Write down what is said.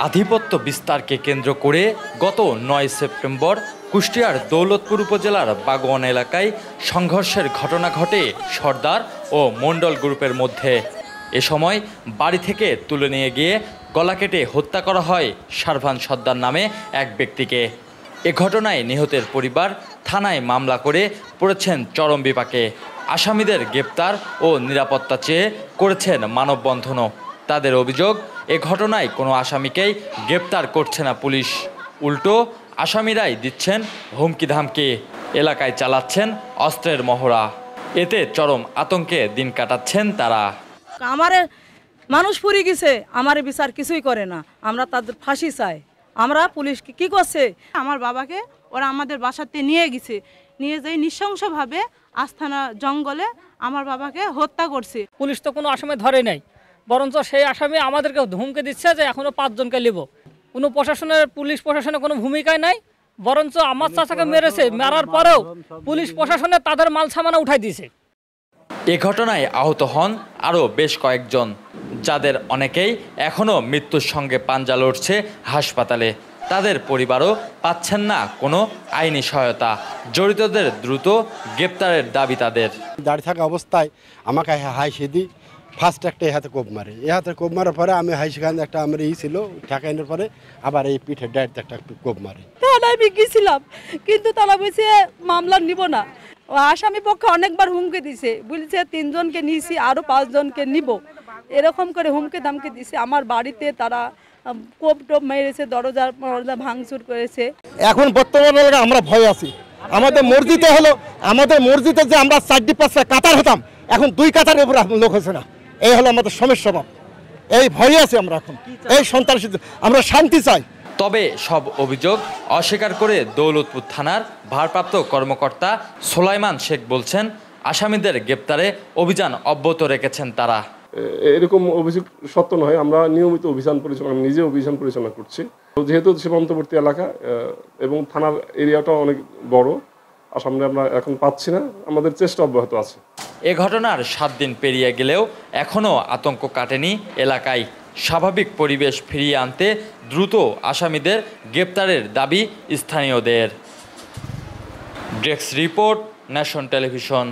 আধিপত্য বিস্তারকে কেন্দ্র করে গত ৯ সেপ্টেম্বর কুষ্টিয়ার দৌলতপুর উপজেলার বাগোয়ান এলাকায় সংঘর্ষের ঘটনা ঘটে সর্দার ও মণ্ডল গ্রুপের মধ্যে। এ সময় বাড়ি থেকে তুলে নিয়ে গিয়ে গলা কেটে হত্যা করা হয় শারভান সর্দার নামে এক ব্যক্তিকে। এ ঘটনায় নিহতের পরিবার থানায় মামলা করে পড়েছেন চরম বিপাকে। আসামিদের গ্রেপ্তার ও নিরাপত্তা চেয়ে করেছেন মানববন্ধনও। তাদের অভিযোগ, এ ঘটনায় কোনো আসামিকেই গ্রেপ্তার করছে না পুলিশ, উল্টো আসামিরাই দিচ্ছেন হুমকি ধামকি, এলাকায় চালাচ্ছেন অস্ত্রের মহড়া। এতে চরম আতঙ্কে দিন কাটাচ্ছেন তারা। আমার মানুষ পুড়ে গেছে, আমার বিচার কিছুই করে না, আমরা তাদের ফাঁসি চাই। আমরা পুলিশ কি করছে, আমার বাবাকে ওরা আমাদের বাসাতে নিয়ে গেছে, নিয়ে যাই নৃশংসভাবে আস্থানা জঙ্গলে আমার বাবাকে হত্যা করছে। পুলিশ তো কোনো আসামি ধরে নাই, বরঞ্চ সেই আসামি আমাদেরকে ধমকে দিচ্ছে যে এখনো 5 জনকে নিব। কোনো পুলিশ প্রশাসনের কোনো ভূমিকায় নাই, বরঞ্চ আমার চাচাকে মেরেছে, মারার পরেও পুলিশ প্রশাসনে তাদের মাল সামানা উঠাই দিয়েছে। এ ঘটনায় আহত হন আরও বেশ কয়েকজন, যাদের অনেকেই এখনও মৃত্যুর সঙ্গে পাঞ্জা লড়ছে হাসপাতালে। তাদের পরিবারও পাচ্ছেন না কোনো আইনি সহায়তা। জড়িতদের দ্রুত গ্রেপ্তারের দাবি তাদের। দাঁড়িয়ে থাকা অবস্থায় আমাকে হাই সেদি ফার্স্ট একটা এ হাতে কোপ মারে, এ হাতে কোপ মারার পরে আমি হাই সেখানে একটা আমার ছিল ঠেকানোর পরে আবার এই পিঠের ডাইরেক্ট একটা কোপ মারে। আমি গেছিলাম, কিন্তু তারা বলছে মামলা নিব না। আসামি পক্ষে অনেকবার হুমকি দিছে, বলছে 3 জনকে নিয়েছি, আরো 5 জনকে নিব, এরকম করে হুমকি ধামকি দিছে। আমার বাড়িতে তারা কোপ টোপ মেরেছে, দরজা ভাঙচুর করেছে। এখন বর্তমানে আমরা ভয় আছি। আমাদের মসজিদে হলো, আমাদের মসজিদে যে আমরা 4-5টা কাতার হতাম, এখন 2 কাতারের উপর লোক হচ্ছে না। এই হলো আমাদের সমস্যা। এই ভয়ে আছি আমরা এখন, এই সন্ত্রাসী, আমরা শান্তি চাই। তবে সব অভিযোগ অস্বীকার করে দৌলতপুর থানার ভারপ্রাপ্ত কর্মকর্তা সোলাইমান শেখ বলছেন, আসামিদের গ্রেপ্তারে অভিযান অব্যাহত রেখেছেন তারা। এরকম অভিযোগ সত্য নয়, আমরা নিয়মিত অভিযান পরিচালনা, নিজে অভিযান পরিচালনা করছি। যেহেতু সীমান্তবর্তী এলাকা এবং থানার এরিয়াটাও অনেক বড়, আসামি আমরা এখন পাচ্ছি না, আমাদের চেষ্টা অব্যাহত আছে। এ ঘটনার 7 দিন পেরিয়ে গেলেও এখনও আতঙ্ক কাটেনি এলাকায়। স্বাভাবিক পরিবেশ ফিরিয়ে আনতে দ্রুত আসামিদের গ্রেপ্তারের দাবি স্থানীয়দের। Desk report, nation television.